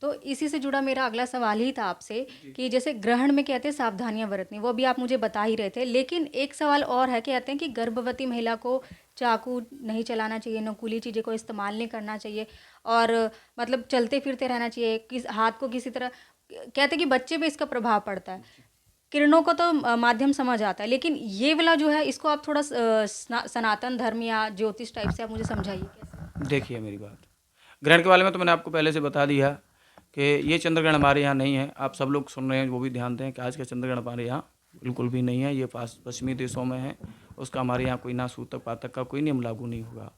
तो इसी से जुड़ा मेरा अगला सवाल ही था आपसे जी। कि जैसे ग्रहण में कहते हैं सावधानियां बरतनी, वो भी आप मुझे बता ही रहे थे, लेकिन एक सवाल और है, कहते हैं कि गर्भवती महिला को चाकू नहीं चलाना चाहिए, नकुली चीज़ें को इस्तेमाल नहीं करना चाहिए, और मतलब चलते फिरते रहना चाहिए, किस हाथ को किसी तरह, कहते हैं कि बच्चे पे इसका प्रभाव पड़ता है। जी। किरणों का तो माध्यम समझ आता है, लेकिन ये वाला जो है इसको आप थोड़ा सनातन धर्म या ज्योतिष टाइप से आप मुझे समझाइए कैसे। देखिए मेरी बात, ग्रहण के बारे में तो मैंने आपको पहले से बता दिया कि ये चंद्रग्रहण हमारे यहाँ नहीं है। आप सब लोग सुन रहे हैं वो भी ध्यान दें कि आज का चंद्रग्रहण हमारे यहाँ बिल्कुल भी नहीं है। ये पश्चिमी देशों में है, उसका हमारे यहाँ कोई ना सूतक पातक का कोई नियम लागू नहीं होगा।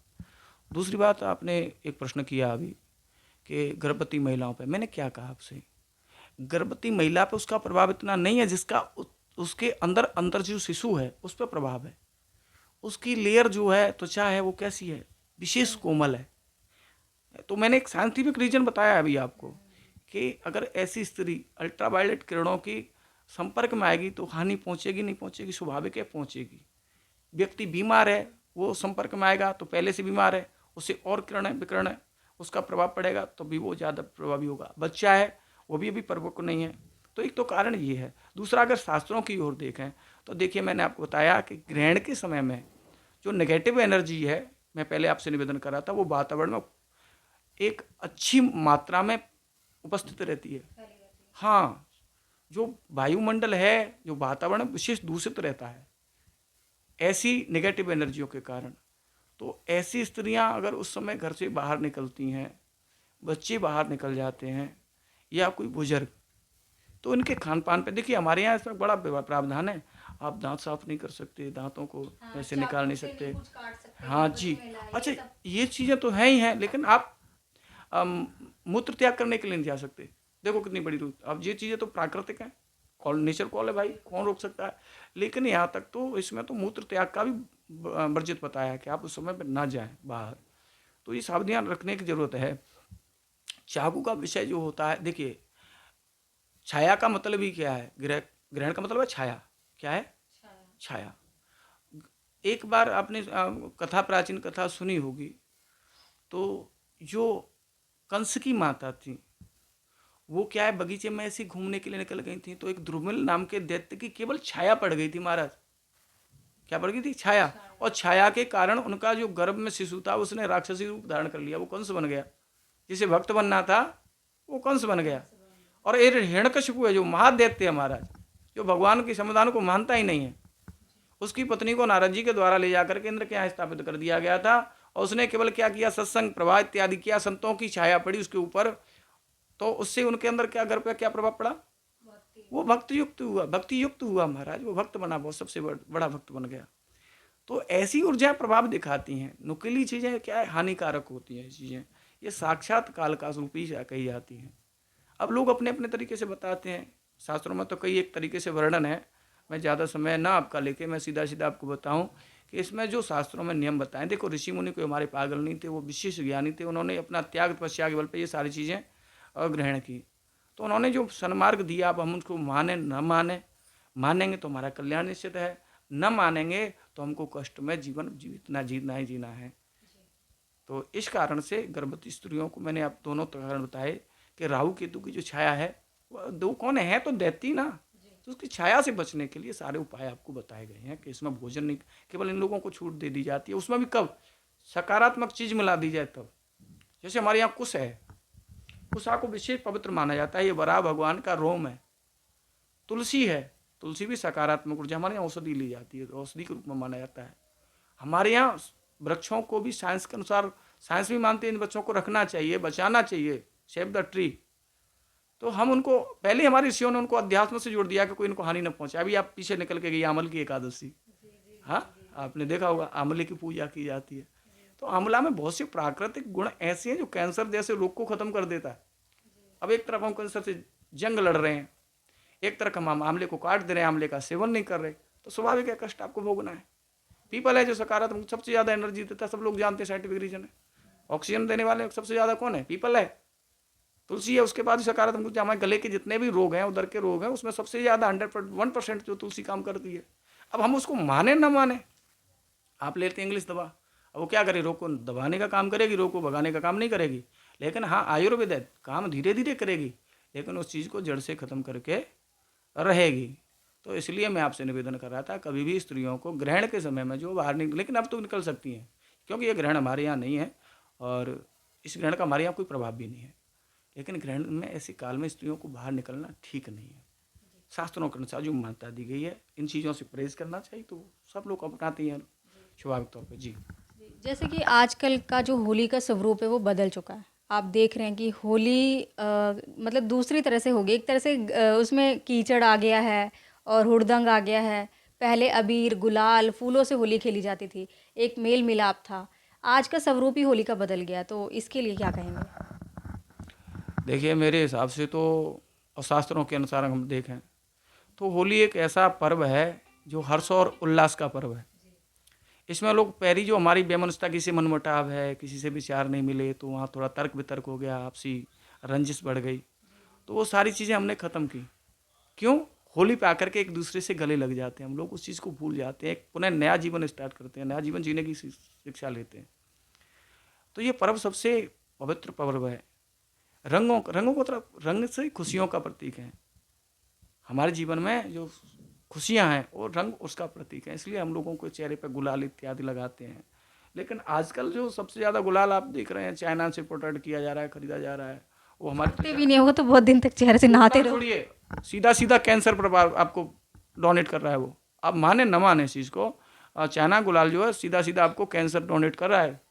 दूसरी बात, आपने एक प्रश्न किया अभी कि गर्भवती महिलाओं पे, मैंने क्या कहा आपसे, गर्भवती महिला पे उसका प्रभाव इतना नहीं है जिसका उसके अंदर अंदर जो शिशु है उस पर प्रभाव है। उसकी लेयर जो है, त्वचा है, वो कैसी है, विशेष कोमल है। तो मैंने एक साइंटिफिक रीजन बताया अभी आपको कि अगर ऐसी स्त्री अल्ट्रावायलेट किरणों की संपर्क में आएगी तो हानि पहुंचेगी नहीं पहुंचेगी, स्वाभाविक है पहुंचेगी। व्यक्ति बीमार है, वो संपर्क में आएगा तो पहले से बीमार है, उससे और किरण है विकिरण है उसका प्रभाव पड़ेगा तो भी वो ज़्यादा प्रभावी होगा। बच्चा है, वो भी अभी परिपक्व नहीं है, तो एक तो कारण ये है। दूसरा, अगर शास्त्रों की ओर देखें तो देखिए, मैंने आपको बताया कि ग्रहण के समय में जो नेगेटिव एनर्जी है, मैं पहले आपसे निवेदन कर रहा था, वो वातावरण में एक अच्छी मात्रा में उपस्थित रहती है। हाँ, जो वायुमंडल है, जो वातावरण विशेष दूषित रहता है ऐसी नेगेटिव एनर्जियों के कारण। तो ऐसी स्त्रियां अगर उस समय घर से बाहर निकलती हैं, बच्चे बाहर निकल जाते हैं या कोई बुजुर्ग, तो इनके खान पान पे देखिए, हमारे यहाँ इसमें बड़ा प्रावधान है। आप दांत साफ नहीं कर सकते, दांतों को हाँ, ऐसे निकाल चाकू नहीं से नहीं सकते। कुछ काट सकते हाँ गर्भवती जी। महिला, ये अच्छा, सब। ये चीज़ें तो हैं ही हैं, लेकिन आप मूत्र त्याग करने के लिए नहीं जा सकते। देखो कितनी बड़ी रूल। अब ये चीज़ें तो प्राकृतिक हैं, कॉल नेचर कॉल है भाई, कौन रोक सकता है। लेकिन यहाँ तक तो इसमें तो मूत्र त्याग का भी वर्जित बताया है कि आप उस समय पर ना जाएं बाहर। तो ये सावधान रखने की जरूरत है। चाकू का विषय जो होता है, देखिए, छाया का मतलब ही क्या है, ग्रहण का मतलब है छाया। क्या है? छाया। एक बार आपने कथा, प्राचीन कथा सुनी होगी, तो जो कंस की माता थी, वो क्या है, बगीचे में ऐसी घूमने के लिए निकल गई थी, तो एक द्रुमिल नाम के दैत्य की केवल छाया पड़ गई थी महाराज। क्या पड़ गई थी? छाया। और छाया के कारण उनका जो गर्भ में शिशु था उसने राक्षसी रूप धारण कर लिया, वो कंस बन गया। जिसे भक्त बनना था वो कंस बन गया। और ये हिरण्यकशिपु है जो महादैत्य है महाराज, जो भगवान के समाधान को मानता ही नहीं है, उसकी पत्नी को नारद जी के द्वारा ले जाकर के इंद्र के यहाँ स्थापित कर दिया गया था। और उसने केवल क्या किया, सत्संग प्रवाह इत्यादि किया, संतों की छाया पड़ी उसके ऊपर, तो उससे उनके अंदर क्या, घर पे क्या प्रभाव पड़ा, वो भक्ति युक्त हुआ, भक्ति युक्त हुआ महाराज, वो भक्त बना, बहुत सबसे बड़ा भक्त बन गया। तो ऐसी ऊर्जा प्रभाव दिखाती हैं। नुकीली चीज़ें क्या है, हानिकारक होती हैं चीज़ें, ये साक्षात काल का रूप ही कही जाती हैं। अब लोग अपने अपने तरीके से बताते हैं, शास्त्रों में तो कई एक तरीके से वर्णन है। मैं ज़्यादा समय ना आपका लेके मैं सीधा सीधा आपको बताऊं कि इसमें जो शास्त्रों में नियम बताएं, देखो ऋषि मुनि कोई हमारे पागल नहीं थे, वो विशेष ज्ञानी थे, उन्होंने अपना त्याग तपस्या के बल पर ये सारी चीज़ें ग्रहण की। तो उन्होंने जो सन्मार्ग दिया, अब हम उसको माने न माने, मानेंगे तो हमारा कल्याण निश्चित है, न मानेंगे तो हमको कष्ट में जीवन जीना ही जीना है। तो इस कारण से गर्भवती स्त्रियों को मैंने आप दोनों कारण बताए कि राहु केतु की जो छाया है, वो दो कौन है तो दैती ना, तो उसकी छाया से बचने के लिए सारे उपाय आपको बताए गए हैं कि इसमें भोजन नहीं, केवल इन लोगों को छूट दे दी जाती है, उसमें भी कब सकारात्मक चीज मिला दी जाए तब। जैसे हमारे यहाँ कुश है, कुशा को विशेष पवित्र माना जाता है, ये वराह भगवान का रोम है। तुलसी है, तुलसी भी सकारात्मक ऊर्जा, हमारे यहाँ औषधि ली जाती है, औषधि के रूप में माना जाता है। हमारे यहाँ वृक्षों को भी साइंस के अनुसार, साइंस भी मानते हैं इन वृक्षों को रखना चाहिए, बचाना चाहिए, सेव द ट्री। तो हम उनको, पहले हमारे ऋषियों ने उनको अध्यात्म से जोड़ दिया कि कोई इनको हानि न पहुंचे। अभी आप पीछे निकल के गई आमल की एकादशी, हाँ आपने देखा होगा, आंवले की पूजा की जाती है। तो आंवला में बहुत से प्राकृतिक गुण ऐसे हैं जो कैंसर जैसे रोग को खत्म कर देता है। अब एक तरफ हम कैंसर से जंग लड़ रहे हैं, एक तरफ हम आंवले को काट दे रहे हैं, आंवले का सेवन नहीं कर रहे, तो स्वाभाविक है कष्ट आपको भोगना है। पीपल है जो सकारात्मक सबसे ज्यादा एनर्जी देता है, सब लोग जानते हैं, साइंटिफिक रीजन है। ऑक्सीजन देने वाले सबसे ज्यादा कौन है? पीपल है। तुलसी है, उसके बाद सकारात्मक ऊर्जा, हमारे गले के जितने भी रोग हैं, उधर के रोग हैं, उसमें सबसे ज्यादा 100% जो तुलसी काम करती है। अब हम उसको माने ना माने, आप लेते हैं इंग्लिश दवा, अब वो क्या करे, रोग को दबाने का काम करेगी, रोग को भगाने का काम नहीं करेगी। लेकिन हाँ, आयुर्वेद है, काम धीरे धीरे करेगी, लेकिन उस चीज़ को जड़ से ख़त्म करके रहेगी। तो इसलिए मैं आपसे निवेदन कर रहा था, कभी भी स्त्रियों को ग्रहण के समय में जो बाहर निकल, लेकिन अब तो निकल सकती हैं, क्योंकि ये ग्रहण हमारे यहाँ नहीं है और इस ग्रहण का हमारे यहाँ कोई प्रभाव भी नहीं है। लेकिन ग्रहण में ऐसे काल में स्त्रियों को बाहर निकलना ठीक नहीं है। शास्त्रों के अनुसार जो मान्यता दी गई है, इन चीज़ों से परहेज करना चाहिए, तो सब लोग अपनाते हैं स्वाभाविक तौर पर। जी। जैसे कि आजकल का जो होली का स्वरूप है वो बदल चुका है। आप देख रहे हैं कि होली मतलब दूसरी तरह से हो गई। एक तरह से उसमें कीचड़ आ गया है और हुड़दंग आ गया है। पहले अबीर, गुलाल, फूलों से होली खेली जाती थी। एक मेल मिलाप था। आज का स्वरूप ही होली का बदल गया, तो इसके लिए क्या कहेंगे? देखिए, मेरे हिसाब से तो और शास्त्रों के अनुसार हम देखें तो होली एक ऐसा पर्व है जो हर्ष और उल्लास का पर्व है। इसमें लोग पहली जो हमारी वैमनस्यता, किसी से मनमुटाव है, किसी से विचार नहीं मिले तो वहाँ थोड़ा तर्क वितर्क हो गया, आपसी रंजिश बढ़ गई, तो वो सारी चीज़ें हमने ख़त्म की। क्यों? होली पे आकर के एक दूसरे से गले लग जाते हैं, हम लोग उस चीज़ को भूल जाते हैं, एक पुनः नया जीवन स्टार्ट करते हैं, नया जीवन जीने की शिक्षा लेते हैं। तो ये पर्व सबसे पवित्र पर्व है। रंगों रंगों को तरफ, रंग से खुशियों का प्रतीक है। हमारे जीवन में जो खुशियां हैं और रंग उसका प्रतीक है, इसलिए हम लोगों को चेहरे पर गुलाल इत्यादि लगाते हैं। लेकिन आजकल जो सबसे ज़्यादा गुलाल आप देख रहे हैं, चाइना से इम्पोर्टेड किया जा रहा है, खरीदा जा रहा है, वो हमारे हफ्ते भी नहीं होगा तो बहुत दिन तक चेहरे से नहाते रहो। छोड़िए, सीधा सीधा कैंसर पर आपको डोनेट कर रहा है वो। आप माने न माने इस चीज़ को, चाइना गुलाल जो है सीधा सीधा आपको कैंसर डोनेट कर रहा है।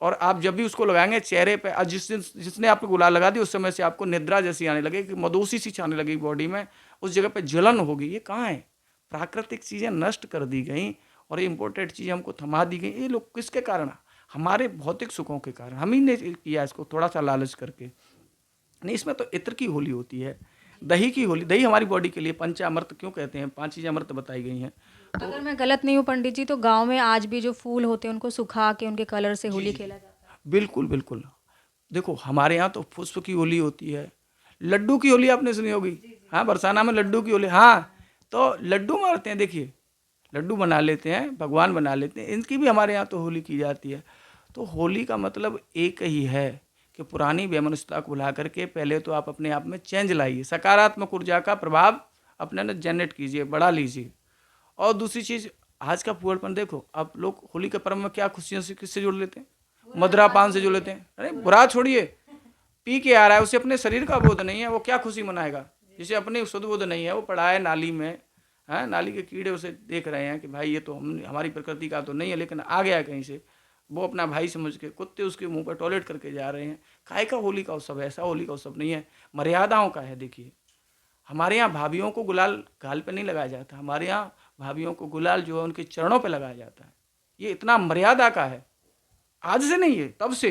और आप जब भी उसको लगाएंगे चेहरे पे, जिसने आपको गुलाल लगा दी उस समय से आपको निद्रा जैसी आने लगेगी, मदोसी सी छाने लगेगी बॉडी में, उस जगह पे जलन होगी। ये कहाँ है? प्राकृतिक चीज़ें नष्ट कर दी गई और ये इम्पोर्टेड चीज़ें हमको थमा दी गई। ये लोग किसके कारण? हमारे भौतिक सुखों के कारण। हम ही ने किया इसको थोड़ा सा लालच करके। नहीं, इसमें तो इत्र की होली होती है, दही की होली। दही हमारी बॉडी के लिए पंचामृत क्यों कहते हैं, 5 चीज़ें अमृत बताई गई हैं। अगर मैं गलत नहीं हूँ पंडित जी, तो गांव में आज भी जो फूल होते हैं उनको सुखा के उनके कलर से होली खेला जाता है। बिल्कुल बिल्कुल। देखो, हमारे यहाँ तो पुष्प की होली होती है, लड्डू की होली आपने सुनी होगी। हाँ, बरसाना में लड्डू की होली। हाँ, तो लड्डू मारते हैं, देखिए लड्डू बना लेते हैं, भगवान बना लेते हैं, इनकी भी हमारे यहाँ तो होली की जाती है। तो होली का मतलब एक ही है कि पुरानी वैमनस्यता को भुला करके पहले तो आप अपने आप में चेंज लाइए, सकारात्मक ऊर्जा का प्रभाव अपने अंदर जनरेट कीजिए, बढ़ा लीजिए। और दूसरी चीज़, आज का फूहड़पन देखो, अब लोग होली के पर्व में क्या खुशियों से किससे जोड़ लेते हैं? मदरा पान से जोड़ लेते हैं। अरे बुरा छोड़िए, पी के आ रहा है, उसे अपने शरीर का बोध नहीं है, वो क्या खुशी मनाएगा? जिसे अपनी शुद्ध बोध नहीं है, वो पड़ा है नाली में, है नाली के कीड़े उसे देख रहे हैं कि भाई ये तो हमारी प्रकृति का तो नहीं है, लेकिन आ गया कहीं से, वो अपना भाई समझ के कुत्ते उसके मुंह पर टॉयलेट करके जा रहे हैं। काहे का होली का उत्सव है? ऐसा होली का उत्सव नहीं है, मर्यादाओं का है। देखिए, हमारे यहाँ भाभीियों को गुलाल गाल पे नहीं लगाया जाता, हमारे यहाँ भाभीियों को गुलाल जो है उनके चरणों पे लगाया जाता है। ये इतना मर्यादा का है, आज से नहीं है, तब से।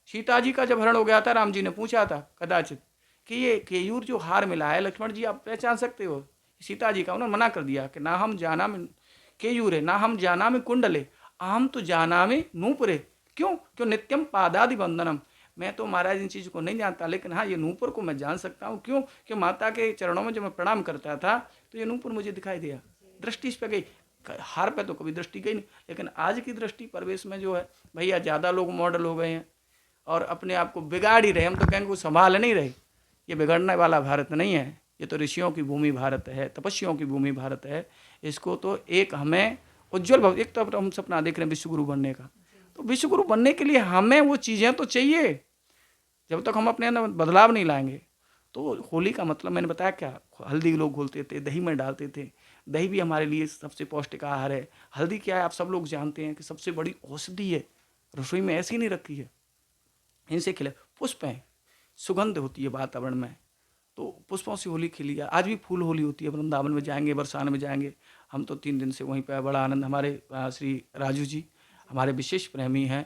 सीता जी का जब हरण हो गया था, राम जी ने पूछा था कदाचित कि ये केयूर जो हार मिला है लक्ष्मण जी आप पहचान सकते हो? सीता जी का उन्होंने मना कर दिया कि ना हम जाना में केयूर है, ना हम जाना में कुंडले, हम तो जाना में नूपुरे। क्यों? क्यों? नित्यम पादादि बंधनम। मैं तो महाराज इन चीज़ को नहीं जानता, लेकिन हाँ, ये नूपुर को मैं जान सकता हूँ। क्यों? कि माता के चरणों में जब मैं प्रणाम करता था तो ये नूपुर मुझे दिखाई दिया, दृष्टि इस पर गई। हार पे तो कभी दृष्टि गई नहीं, लेकिन आज की दृष्टि प्रवेश में जो है भैया, ज़्यादा लोग मॉडल हो गए हैं और अपने आप को बिगाड़ ही रहे। हम तो कहेंगे को संभाल नहीं रहे। ये बिगड़ने वाला भारत नहीं है, ये तो ऋषियों की भूमि भारत है, तपस्वियों की भूमि भारत है। इसको तो एक हमें उज्जवल भविष्य, एक तो हम सपना देख रहे हैं विश्वगुरु बनने का, तो विश्वगुरु बनने के लिए हमें वो चीज़ें तो चाहिए। जब तक हम अपने अंदर बदलाव नहीं लाएंगे, तो होली का मतलब मैंने बताया क्या, हल्दी लोग घोलते थे, दही में डालते थे। दही भी हमारे लिए सबसे पौष्टिक आहार है। हल्दी क्या है आप सब लोग जानते हैं कि सबसे बड़ी औषधि है, रसोई में ऐसी नहीं रखी है। इनसे खिले पुष्प हैं, सुगंध होती है वातावरण में, तो पुष्पों से होली खेली जाए। आज भी फूल होली होती है, वृंदावन में जाएंगे, बरसाने में जाएंगे, हम तो 3 दिन से वहीं पर, बड़ा आनंद। हमारे श्री राजू जी हमारे विशेष प्रेमी हैं,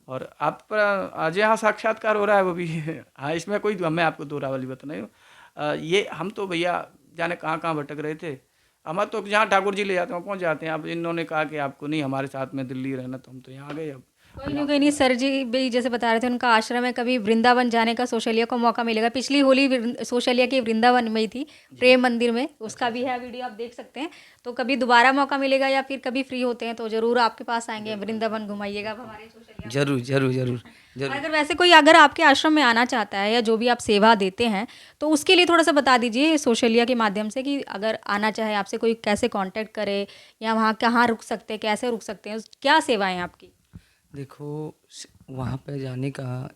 और आप पर आज यहाँ साक्षात्कार हो रहा है वो भी हाँ, इसमें कोई मैं आपको दोहरावाली बात नहीं हूँ। ये हम तो भैया जाने कहाँ कहाँ भटक रहे थे, हमारे तो जहाँ ठाकुर जी ले जाते हैं वहाँ पहुँच जाते हैं। अब इन्होंने कहा कि आपको नहीं हमारे साथ में दिल्ली रहना, तो हम तो यहाँ आ गए। अब कोई नहीं सर जी भी जैसे बता रहे थे उनका आश्रम है, कभी वृंदावन जाने का सोशलिया को मौका मिलेगा। पिछली होली सोशलिया की वृंदावन में ही थी, प्रेम मंदिर में, उसका भी है वीडियो, आप देख सकते हैं। तो कभी दोबारा मौका मिलेगा या फिर कभी फ्री होते हैं तो ज़रूर आपके पास आएंगे, वृंदावन घुमाइएगा अब हमारे सोशलिया। जरूर जरूर जरूर और जरूर। अगर वैसे कोई अगर आपके आश्रम में आना चाहता है या जो भी आप सेवा देते हैं तो उसके लिए थोड़ा सा बता दीजिए सोशलिया के माध्यम से कि अगर आना चाहे आपसे कोई कैसे कांटेक्ट करे, या वहाँ कहाँ रुक सकते हैं, कैसे रुक सकते हैं, क्या सेवाएं हैं आपकी। देखो वहाँ पे जाने का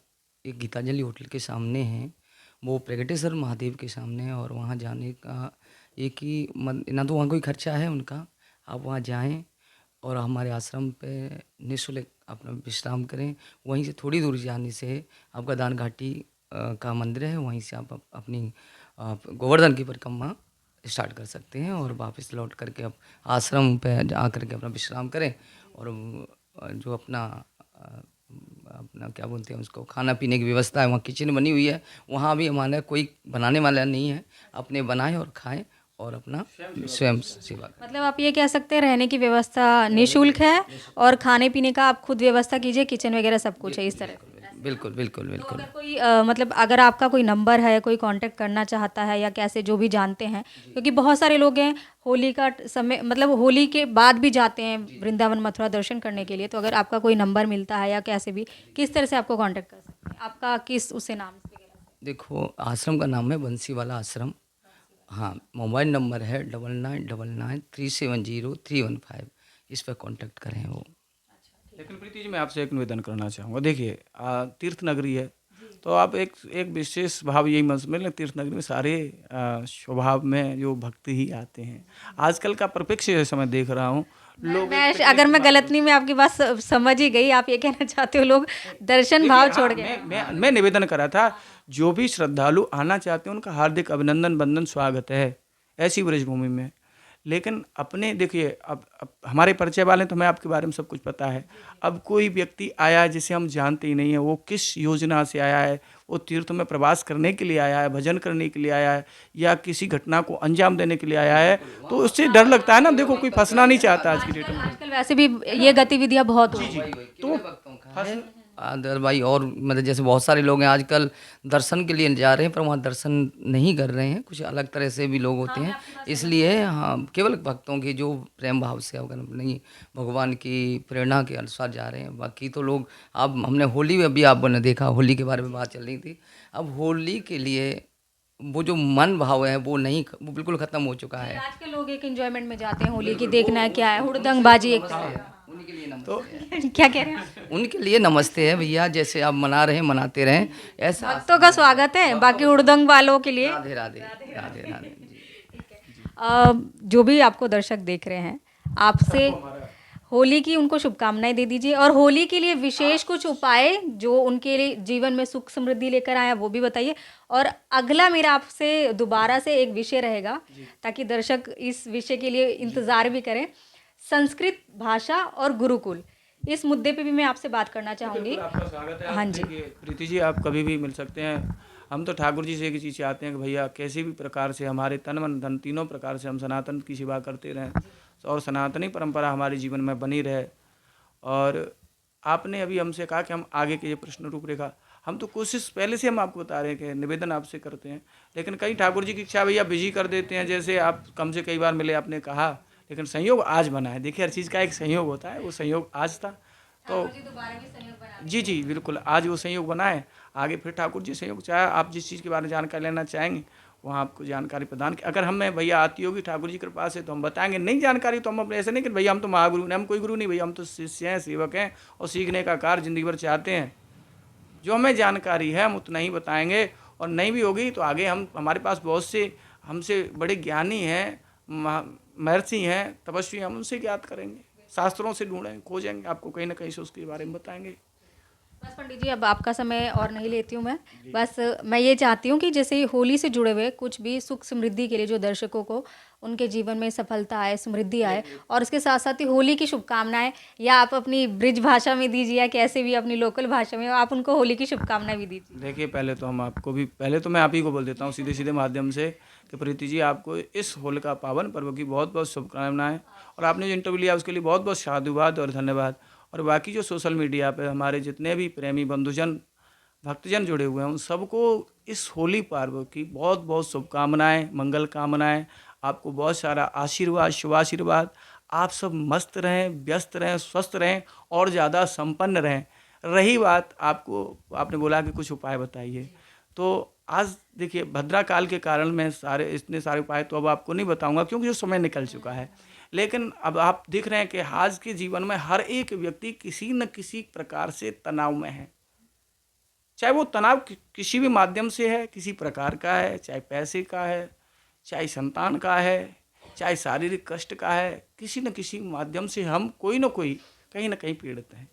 एक गीतांजलि होटल के सामने है, वो प्रगटेश्वर महादेव के सामने है। और वहाँ जाने का एक ही ना तो वहाँ कोई खर्चा है उनका, आप वहाँ जाएं और हमारे आश्रम पे निःशुल्क अपना विश्राम करें। वहीं से थोड़ी दूर जाने से आपका दान घाटी का मंदिर है, वहीं से अपनी गोवर्धन की परिक्रमा स्टार्ट कर सकते हैं और वापस लौट करके आप आश्रम पे आ करके अपना विश्राम करें। और जो अपना क्या बोलते हैं उसको, खाना पीने की व्यवस्था है, वहाँ किचन बनी हुई है, वहाँ भी हमारा कोई बनाने वाला नहीं है, अपने बनाएं और खाएं और अपना स्वयं सेवा करें। मतलब आप ये कह सकते हैं रहने की व्यवस्था निःशुल्क है और खाने पीने का आप खुद व्यवस्था कीजिए, किचन वगैरह सब कुछ है इस तरह। बिल्कुल बिल्कुल तो बिल्कुल। अगर कोई मतलब अगर आपका कोई नंबर है, कोई कांटेक्ट करना चाहता है या कैसे जो भी जानते हैं, क्योंकि बहुत सारे लोग हैं होली का समय मतलब होली के बाद भी जाते हैं वृंदावन मथुरा दर्शन करने के लिए, तो अगर आपका कोई नंबर मिलता है या कैसे भी किस तरह से आपको कांटेक्ट कर सकते हैं, आपका किस उसे नाम वगैरह से? देखो आश्रम का नाम है बंसीवाला आश्रम। हाँ, मोबाइल नंबर है 9999370315। इस पर कांटेक्ट करें वो। लेकिन प्रीति जी मैं आपसे एक निवेदन करना चाहूँगा। देखिए तीर्थ नगरी है तो आप एक विशेष भाव यही मन समझ लें, तीर्थ नगरी में सारे स्वभाव में जो भक्ति ही आते हैं। आजकल का परिप्रेक्ष्य जैसा मैं देख रहा हूँ, लोग अगर मैं गलत नहीं, मैं आपकी बात समझ ही गई, आप ये कहना चाहते हो लोग दर्शन भाव छोड़ गए। मैं निवेदन करा था, जो भी श्रद्धालु आना चाहते हैं उनका हार्दिक अभिनंदन बंदन स्वागत है ऐसी ब्रजभूमि में। लेकिन अपने देखिए अब हमारे परिचय वाले तो हमें आपके बारे में सब कुछ पता है। अब कोई व्यक्ति आया है जिसे हम जानते ही नहीं है, वो किस योजना से आया है, वो तीर्थ में प्रवास करने के लिए आया है, भजन करने के लिए आया है, या किसी घटना को अंजाम देने के लिए आया है, तो उससे डर लगता है ना। देखो कोई फंसना नहीं चाहता आज की डेट में। आजकल वैसे भी ये गतिविधियां बहुत हो रही हैं। तो अदर भाई और मतलब जैसे बहुत सारे लोग हैं आजकल दर्शन के लिए जा रहे हैं पर वहाँ दर्शन नहीं कर रहे हैं, कुछ अलग तरह से भी लोग होते हैं। इसलिए हाँ, केवल भक्तों की जो प्रेम भाव से अगर नहीं भगवान की प्रेरणा के अनुसार जा रहे हैं। बाकी तो लोग अब हमने होली में भी आपने देखा, होली के बारे में बात चल रही थी। अब होली के लिए वो जो मन भाव है वो नहीं, वो बिल्कुल खत्म हो चुका है। आज के लोग एक एंजॉयमेंट में जाते हैं होली की, देखना है क्या है, हुड़दंगबाजी एक उनके लिए नमस्ते तो है। क्या कह रहे हैं, उनके लिए नमस्ते है भैया, जैसे आप मना रहे हैं मनाते रहें ऐसा। भक्तों का स्वागत है, बाकी हुड़दंग वालों के लिए राधे राधे राधे राधे जी। जो भी आपको दर्शक देख रहे हैं, आपसे होली की उनको शुभकामनाएं दे दीजिए और होली के लिए विशेष कुछ उपाय जो उनके लिए जीवन में सुख समृद्धि लेकर आया वो भी बताइए। और अगला मेरा आपसे दोबारा से एक विषय रहेगा ताकि दर्शक इस विषय के लिए इंतज़ार भी करें, संस्कृत भाषा और गुरुकुल, इस मुद्दे पे भी मैं आपसे बात करना चाहूँगी। आपका स्वागत है। हाँ जी। देखिए प्रीति जी आप कभी भी मिल सकते हैं। हम तो ठाकुर जी से एक ही चीज़ चाहते हैं कि भैया कैसे भी प्रकार से हमारे तन मन धन तीनों प्रकार से हम सनातन की सेवा करते रहें और सनातनी परंपरा हमारे जीवन में बनी रहे। और आपने अभी हमसे कहा कि हम आगे के ये प्रश्न रूपरेखा, हम तो कोशिश पहले से हम आपको बता रहे हैं कि निवेदन आपसे करते हैं, लेकिन कई ठाकुर जी की इच्छा भैया बिजी कर देते हैं। जैसे आप कम से कई बार मिले, आपने कहा, लेकिन संयोग आज बना है। देखिए हर चीज़ का एक संयोग होता है, वो संयोग आज था तो जी जी बिल्कुल आज वो संयोग बना है। आगे फिर ठाकुर जी संयोग चाहे आप जिस चीज़ के बारे में जानकारी लेना चाहेंगे वहाँ आपको जानकारी प्रदान की। अगर हमें भैया आती होगी ठाकुर जी कृपा से तो हम बताएंगे, नहीं जानकारी तो हम अपने ऐसे नहीं कि भैया हम तो महागुरु नहीं, हम कोई गुरु नहीं भैया, हम तो शिष्य हैं, सेवक हैं और सीखने का कार्य जिंदगी भर चाहते हैं। जो हमें जानकारी है हम उतना ही बताएंगे और नहीं भी होगी तो आगे हम हमारे पास बहुत से हमसे बड़े ज्ञानी हैं, महर्षि हैं, तपस्वी, हम उनसे ज्ञात करेंगे, शास्त्रों से ढूंढेंगे, खोजेंगे, आपको कहीं ना कहीं से उसके बारे में बताएंगे। बस पंडित जी अब आपका समय और नहीं लेती हूँ मैं, बस मैं ये चाहती हूँ कि जैसे होली से जुड़े हुए कुछ भी सुख समृद्धि के लिए जो दर्शकों को उनके जीवन में सफलता आए, समृद्धि आए, और उसके साथ साथ ही होली की शुभकामनाएं या आप अपनी ब्रिज भाषा में दीजिए या कैसे भी अपनी लोकल भाषा में आप उनको होली की शुभकामनाएं भी दीजिए। देखिए पहले तो मैं आप ही को बोल देता हूँ सीधे सीधे माध्यम से कि प्रीति जी आपको इस होली का पावन पर्व की बहुत बहुत शुभकामनाएं, और आपने जो इंटरव्यू लिया उसके लिए बहुत बहुत साधुवाद और धन्यवाद। और बाकी जो सोशल मीडिया पे हमारे जितने भी प्रेमी बंधुजन भक्तजन जुड़े हुए हैं उन सबको इस होली पर्व की बहुत बहुत शुभकामनाएं, मंगल कामनाएं, आपको बहुत सारा आशीर्वाद, शुभाशीर्वाद। आप सब मस्त रहें, व्यस्त रहें, स्वस्थ रहें और ज़्यादा संपन्न रहें। रही बात आपने बोला कि कुछ उपाय बताइए, तो आज देखिए भद्रा काल के कारण मैं इतने सारे उपाय तो अब आपको नहीं बताऊंगा क्योंकि जो समय निकल चुका है। लेकिन अब आप देख रहे हैं कि आज के जीवन में हर एक व्यक्ति किसी न किसी प्रकार से तनाव में है, चाहे वो तनाव किसी भी माध्यम से है, किसी प्रकार का है, चाहे पैसे का है, चाहे संतान का है, चाहे शारीरिक कष्ट का है, किसी न किसी माध्यम से हम कोई न कोई कहीं ना कहीं पीड़ित हैं।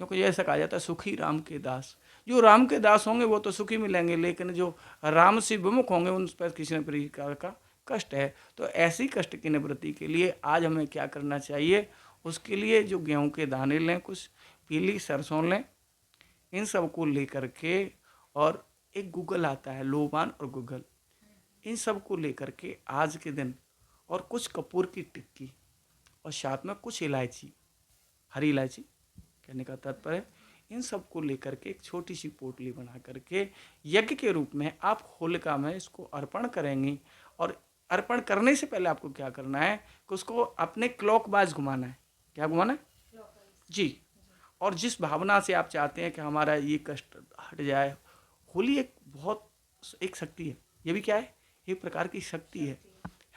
क्योंकि ऐसा कहा जाता है सुखी राम के दास। जो राम के दास होंगे वो तो सुखी मिलेंगे, लेकिन जो राम से विमुख होंगे उन पर किसी न प्रकार का कष्ट है। तो ऐसी कष्ट की निवृत्ति के लिए आज हमें क्या करना चाहिए, उसके लिए जो गेहूं के दाने लें, कुछ पीली सरसों लें, इन सब को लेकर के, और एक गूगल आता है, लोबान और गूगल, इन सब को लेकर के आज के दिन, और कुछ कपूर की टिक्की, और साथ में कुछ इलायची, हरी इलायची कहने का तात्पर्य है, इन सब को लेकर के एक छोटी सी पोटली बना करके यज्ञ के रूप में आप होलिका में इसको अर्पण करेंगी। और अर्पण करने से पहले आपको क्या करना है कि उसको अपने क्लॉकवाइज घुमाना है। क्या घुमाना है जी। और जिस भावना से आप चाहते हैं कि हमारा ये कष्ट हट जाए, होली एक शक्ति है। ये भी क्या है, एक प्रकार की शक्ति है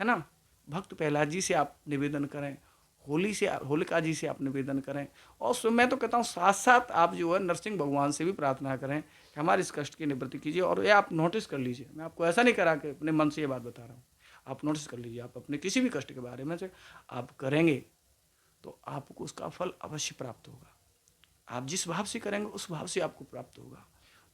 ना। भक्त प्रहलाद जी से आप निवेदन करें, होलिका जी से आप निवेदन करें, और मैं तो कहता हूँ साथ साथ आप जो है नरसिंह भगवान से भी प्रार्थना करें कि हमारे इस कष्ट की निवृत्ति कीजिए। और ये आप नोटिस कर लीजिए, मैं आपको ऐसा नहीं करा कि अपने मन से ये बात बता रहा हूँ, आप नोटिस कर लीजिए, आप अपने किसी भी कष्ट के बारे में से आप करेंगे तो आपको उसका फल अवश्य प्राप्त होगा। आप जिस भाव से करेंगे उस भाव से आपको प्राप्त होगा।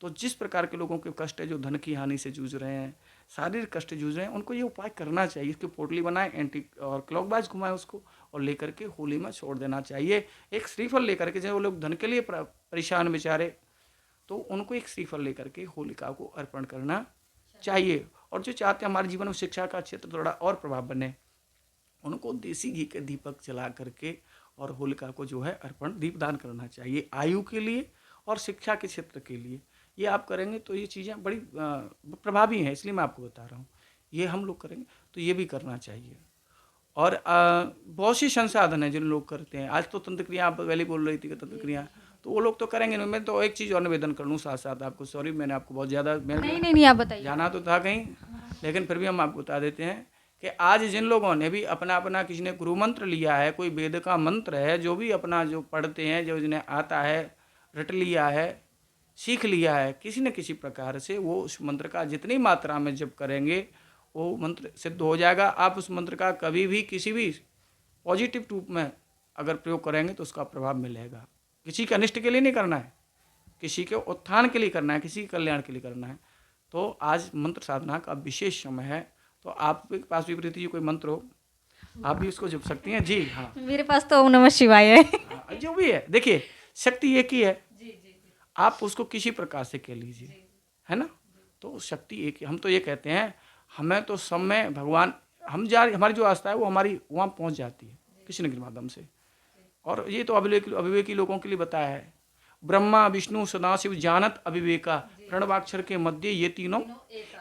तो जिस प्रकार के लोगों के कष्ट है, जो धन की हानि से जूझ रहे हैं, शारीरिक कष्ट जूझ रहे हैं, उनको ये उपाय करना चाहिए। इसकी पोटली बनाएं, एंटी और क्लॉकवाइज घुमाएं उसको, और लेकर के होली में छोड़ देना चाहिए। एक श्रीफल लेकर के, जब वो लोग धन के लिए परेशान बेचारे, तो उनको एक श्रीफल लेकर के होलिका को अर्पण करना चाहिए। और जो चाहते हैं हमारे जीवन में शिक्षा का क्षेत्र थोड़ा और प्रभाव बने, उनको देसी घी के दीपक जला करके और होलिका को जो है अर्पण दीपदान करना चाहिए, आयु के लिए और शिक्षा के क्षेत्र के लिए। ये आप करेंगे तो ये चीज़ें बड़ी प्रभावी हैं, इसलिए मैं आपको बता रहा हूँ। ये हम लोग करेंगे तो ये भी करना चाहिए। और बहुत सी संसाधन है जिन लोग करते हैं। आज तो तंत्र क्रिया आप पहले बोल रही थी कि तंत्र क्रिया, तो वो लोग तो करेंगे। मैं तो एक चीज़ और निवेदन कर लूँ साथ साथ आपको, सॉरी मैंने आपको बहुत ज़्यादा नहीं आप बताइए। जाना तो था कहीं, लेकिन फिर भी हम आपको बता देते हैं कि आज जिन लोगों ने भी अपना अपना, किसी ने गुरु मंत्र लिया है, कोई वेद का मंत्र है, जो भी अपना जो पढ़ते हैं, जो जिन्हें आता है, रट लिया है, सीख लिया है, किसी न किसी प्रकार से वो उस मंत्र का जितनी मात्रा में जप करेंगे वो मंत्र सिद्ध हो जाएगा। आप उस मंत्र का कभी भी किसी भी पॉजिटिव रूप में अगर प्रयोग करेंगे तो उसका प्रभाव मिलेगा। किसी के अनिष्ट के लिए नहीं करना है, किसी के उत्थान के लिए करना है, किसी के कल्याण के लिए करना है। तो आज मंत्र साधना का विशेष समय है, तो आपके पास भी प्रीति जी कोई मंत्र हो, आप भी उसको जप सकती हैं जी। हाँ, मेरे पास तो ओम नमः शिवाय है। हाँ, जो भी है, देखिए शक्ति एक ही है, आप उसको किसी प्रकार से कह लीजिए, है ना। तो शक्ति एक ही। हम तो ये कहते हैं, हमें तो सब में भगवान, हमारी जो आस्था है वो हमारी वहाँ पहुँच जाती है किसी न किसी माध्यम से। और ये तो अविवेकी लोगों के लिए बताया है, ब्रह्मा विष्णु सदाशिव जानत अविवेका, प्रणवाक्षर के मध्य ये तीनों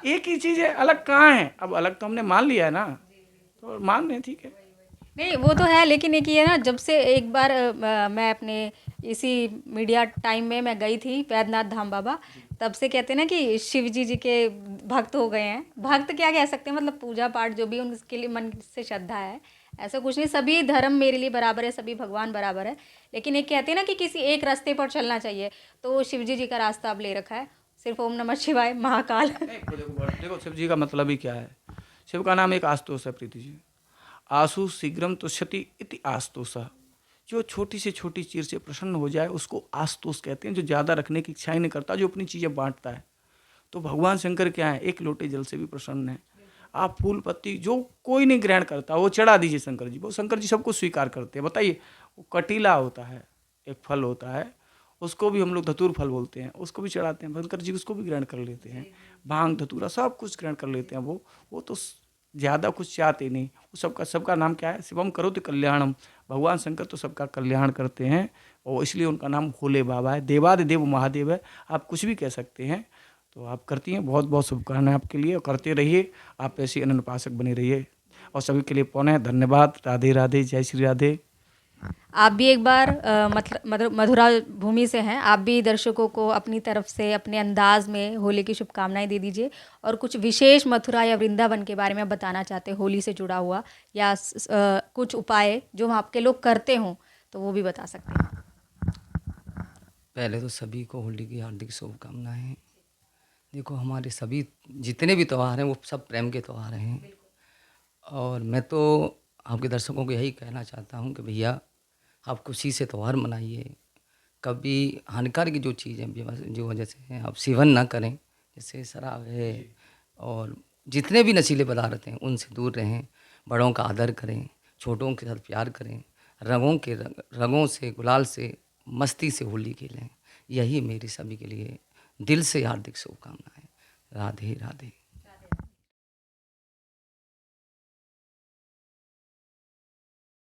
एक ही चीज़ है, अलग कहाँ है। अब अलग तो हमने मान लिया है ना, तो मान रहे हैं, ठीक है। नहीं वो तो है, लेकिन एक ये ना, जब से एक बार मैं अपने इसी मीडिया टाइम में मैं गई थी वैद्यनाथ धाम बाबा, तब से कहते हैं ना कि शिव जी के भक्त हो गए हैं। भक्त क्या कह सकते हैं, मतलब पूजा पाठ जो भी उनके लिए मन से श्रद्धा है, ऐसा कुछ नहीं। सभी धर्म मेरे लिए बराबर है, सभी भगवान बराबर है। लेकिन एक कहते हैं ना कि किसी एक रास्ते पर चलना चाहिए, तो शिव जी का रास्ता अब ले रखा है, सिर्फ ओम नमः शिवाय महाकाल। देखो शिव जी का मतलब ही क्या है। शिव का नाम एक आस्तोष है प्रीति जी, आसु शीघ्रम तुष्यति इति आस्तोषः। जो छोटी से छोटी चीज़ से प्रसन्न हो जाए उसको आस्तोष कहते हैं। जो ज़्यादा रखने की इच्छा ही नहीं करता, जो अपनी चीज़ें बांटता है। तो भगवान शंकर क्या है, एक लोटे जल से भी प्रसन्न है। आप फूल पत्ती जो कोई नहीं ग्रहण करता वो चढ़ा दीजिए शंकर जी, वो शंकर जी सबको स्वीकार करते हैं। बताइए, वो कटीला होता है, एक फल होता है, उसको भी हम लोग धतूर फल बोलते हैं, उसको भी चढ़ाते हैं। शंकर जी उसको भी ग्रहण कर लेते हैं, भांग धतूरा सब कुछ ग्रहण कर लेते हैं। वो तो ज़्यादा कुछ चाहते नहीं। वो सबका नाम क्या है, शिवम करोति कल्याणम, भगवान शंकर तो सबका कल्याण करते हैं और इसलिए उनका नाम भोले बाबा है, देवादिदेव महादेव है, आप कुछ भी कह सकते हैं। तो आप करती हैं, बहुत बहुत शुभकामनाएं आपके लिए और करते रहिए, आप ऐसी अनन्य उपासक बने रहिए। और सभी के लिए पुनः धन्यवाद। राधे राधे, जय श्री राधे। आप भी एक बार मतलब मधुरा भूमि से हैं, आप भी दर्शकों को अपनी तरफ से अपने अंदाज में होली की शुभकामनाएं दे दीजिए और कुछ विशेष मथुरा या वृंदावन के बारे में बताना चाहते हैं होली से जुड़ा हुआ, या कुछ उपाय जो वहाँ आपके लोग करते हों तो वो भी बता सकते हैं। पहले तो सभी को होली की हार्दिक शुभकामनाएं। देखो, हमारे सभी जितने भी त्यौहार हैं वो सब प्रेम के त्यौहार हैं, और मैं तो आपके दर्शकों को यही कहना चाहता हूँ कि भैया आप खुशी से त्यौहार मनाइए। कभी हानिकारक की जो चीज़ें जो वजह से आप सेवन ना करें, जैसे शराब है और जितने भी नशीले पदार्थ हैं उनसे दूर रहें। बड़ों का आदर करें, छोटों के साथ प्यार करें, रंगों से, गुलाल से, मस्ती से होली खेलें। यही मेरी सभी के लिए दिल से हार्दिक शुभकामनाएं। राधे राधे।